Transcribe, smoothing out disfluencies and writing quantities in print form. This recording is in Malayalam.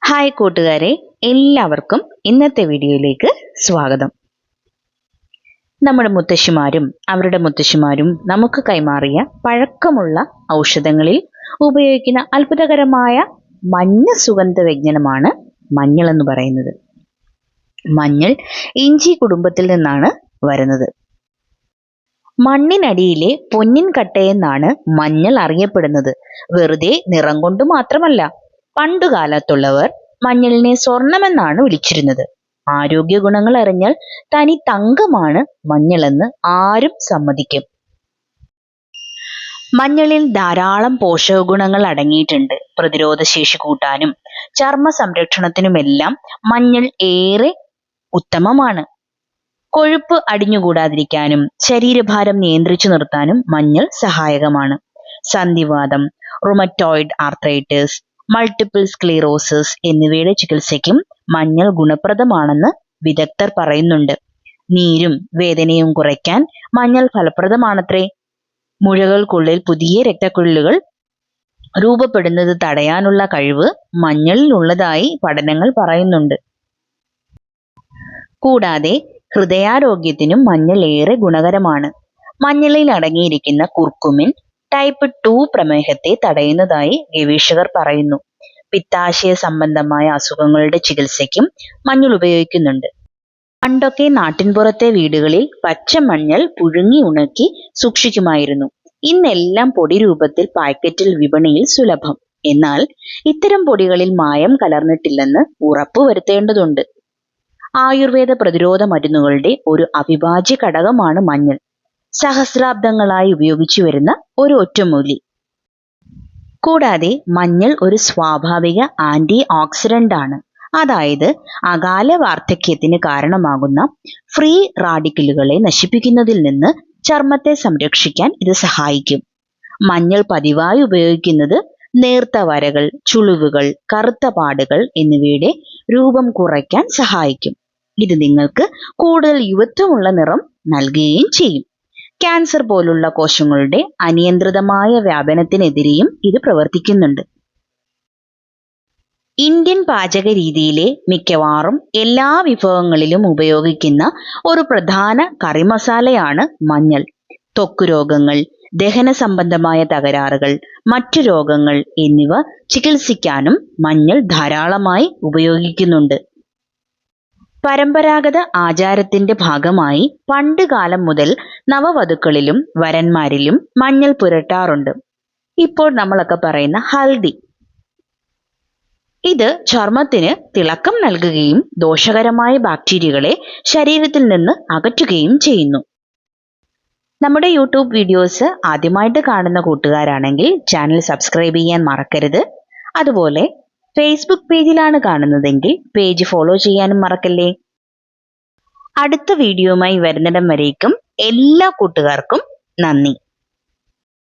ഹായ് കൂട്ടുകാരെ, എല്ലാവർക്കും ഇന്നത്തെ വീഡിയോയിലേക്ക് സ്വാഗതം. നമ്മുടെ മുത്തശ്ശിമാരും അവരുടെ മുത്തശ്ശിമാരും നമുക്ക് കൈമാറിയ പഴക്കമുള്ള ഔഷധങ്ങളിൽ ഉപയോഗിക്കുന്ന അത്ഭുതകരമായ മഞ്ഞ സുഗന്ധ വ്യഞ്ജനമാണ് മഞ്ഞൾ എന്ന് പറയുന്നത്. മഞ്ഞൾ ഇഞ്ചി കുടുംബത്തിൽ നിന്നാണ് വരുന്നത്. മണ്ണിനടിയിലെ പൊന്നിൻ കട്ടയെന്നാണ് മഞ്ഞൾ അറിയപ്പെടുന്നത്. വെറുതെ നിറം കൊണ്ട് മാത്രമല്ല, പണ്ടുകാലത്തുള്ളവർ മഞ്ഞളിനെ സ്വർണമെന്നാണ് വിളിച്ചിരുന്നത്. ആരോഗ്യ ഗുണങ്ങൾ അറിഞ്ഞാൽ തനി തങ്കമാണ് മഞ്ഞളെന്ന് ആരും സമ്മതിക്കും. മഞ്ഞളിൽ ധാരാളം പോഷക ഗുണങ്ങൾ അടങ്ങിയിട്ടുണ്ട്. പ്രതിരോധശേഷി കൂട്ടാനും ചർമ്മ സംരക്ഷണത്തിനുമെല്ലാം മഞ്ഞൾ ഏറെ ഉത്തമമാണ്. കൊഴുപ്പ് അടിഞ്ഞുകൂടാതിരിക്കാനും ശരീരഭാരം നിയന്ത്രിച്ചു നിർത്താനും മഞ്ഞൾ സഹായകമാണ്. സന്ധിവാതം, റുമറ്റോയിഡ് ആർത്രൈറ്റിസ്, മൾട്ടിപ്പിൾ സ്ക്ലീറോസിസ് എന്നിവയുടെ ചികിത്സയ്ക്കും മഞ്ഞൾ ഗുണപ്രദമാണെന്ന് വിദഗ്ധർ പറയുന്നുണ്ട്. നീരും വേദനയും കുറയ്ക്കാൻ മഞ്ഞൾ ഫലപ്രദമാണത്രേ. മുഴകൾക്കുള്ളിൽ പുതിയ രക്തക്കുഴലുകൾ രൂപപ്പെടുന്നത് തടയാനുള്ള കഴിവ് മഞ്ഞളിലുള്ളതായി പഠനങ്ങൾ പറയുന്നുണ്ട്. കൂടാതെ ഹൃദയാരോഗ്യത്തിനും മഞ്ഞൾ ഏറെ ഗുണകരമാണ്. മഞ്ഞളിൽ അടങ്ങിയിരിക്കുന്ന കുർക്കുമിൻ ടൈപ്പ് 2 പ്രമേഹത്തെ തടയുന്നതായി ഗവേഷകർ പറയുന്നു. പിത്താശയ സംബന്ധമായ അസുഖങ്ങളുടെ ചികിത്സയ്ക്കും മഞ്ഞൾ ഉപയോഗിക്കുന്നുണ്ട്. പണ്ടൊക്കെ നാട്ടിൻപുറത്തെ വീടുകളിൽ പച്ചമഞ്ഞൾ പുഴുങ്ങി ഉണക്കി സൂക്ഷിക്കുമായിരുന്നു. ഇന്നെല്ലാം പൊടി രൂപത്തിൽ പാക്കറ്റിൽ വിപണിയിൽ സുലഭം. എന്നാൽ ഇത്തരം പൊടികളിൽ മായം കലർന്നിട്ടില്ലെന്ന് ഉറപ്പുവരുത്തേണ്ടതുണ്ട്. ആയുർവേദ പ്രതിരോധ മരുന്നുകളുടെ ഒരു അവിഭാജ്യ ഘടകമാണ് മഞ്ഞൾ. സഹസ്രാബ്ദങ്ങളായി ഉപയോഗിച്ചു വരുന്ന ഒരു ഒറ്റമൂലി. കൂടാതെ മഞ്ഞൾ ഒരു സ്വാഭാവിക ആന്റി ഓക്സിഡന്റ് ആണ്. അതായത് അകാല വാർദ്ധക്യത്തിന് കാരണമാകുന്ന ഫ്രീ റാഡിക്കലുകളെ നശിപ്പിക്കുന്നതിൽ നിന്ന് ചർമ്മത്തെ സംരക്ഷിക്കാൻ ഇത് സഹായിക്കും. മഞ്ഞൾ പതിവായി ഉപയോഗിക്കുന്നത് നേർത്ത വരകൾ, ചുളിവുകൾ, കറുത്ത പാടുകൾ എന്നിവയുടെ രൂപം കുറയ്ക്കാൻ സഹായിക്കും. ഇത് നിങ്ങൾക്ക് കൂടുതൽ യുവത്വമുള്ള നിറം നൽകുകയും ചെയ്യും. ക്യാൻസർ പോലുള്ള കോശങ്ങളുടെ അനിയന്ത്രിതമായ വ്യാപനത്തിനെതിരെയും ഇത് പ്രവർത്തിക്കുന്നുണ്ട്. ഇന്ത്യൻ പാചക രീതിയിലെ മിക്കവാറും എല്ലാ വിഭവങ്ങളിലും ഉപയോഗിക്കുന്ന ഒരു പ്രധാന കറി മസാലയാണ് മഞ്ഞൾ. ത്വക്ക് രോഗങ്ങൾ, ദഹന സംബന്ധമായ തകരാറുകൾ, മറ്റു രോഗങ്ങൾ എന്നിവ ചികിത്സിക്കാനും മഞ്ഞൾ ധാരാളമായി ഉപയോഗിക്കുന്നുണ്ട്. പരമ്പരാഗത ആചാരത്തിന്റെ ഭാഗമായി പണ്ട് കാലം മുതൽ നവവധുക്കളിലും വരന്മാരിലും മഞ്ഞൾ പുരട്ടാറുണ്ട്. ഇപ്പോൾ നമ്മളൊക്കെ പറയുന്ന ഹൽദി. ഇത് ചർമ്മത്തിന് തിളക്കം നൽകുകയും ദോഷകരമായ ബാക്ടീരിയകളെ ശരീരത്തിൽ നിന്ന് അകറ്റുകയും ചെയ്യുന്നു. നമ്മുടെ യൂട്യൂബ് വീഡിയോസ് ആദ്യമായിട്ട് കാണുന്ന കൂട്ടുകാരാണെങ്കിൽ ചാനൽ സബ്സ്ക്രൈബ് ചെയ്യാൻ മറക്കരുത്. അതുപോലെ ഫേസ്ബുക്ക് പേജിലാണ് കാണുന്നതെങ്കിൽ പേജ് ഫോളോ ചെയ്യാനും മറക്കല്ലേ. അടുത്ത വീഡിയോയുമായി വരുന്നിടം വരേക്കും എല്ലാ കൂട്ടുകാർക്കും നന്ദി.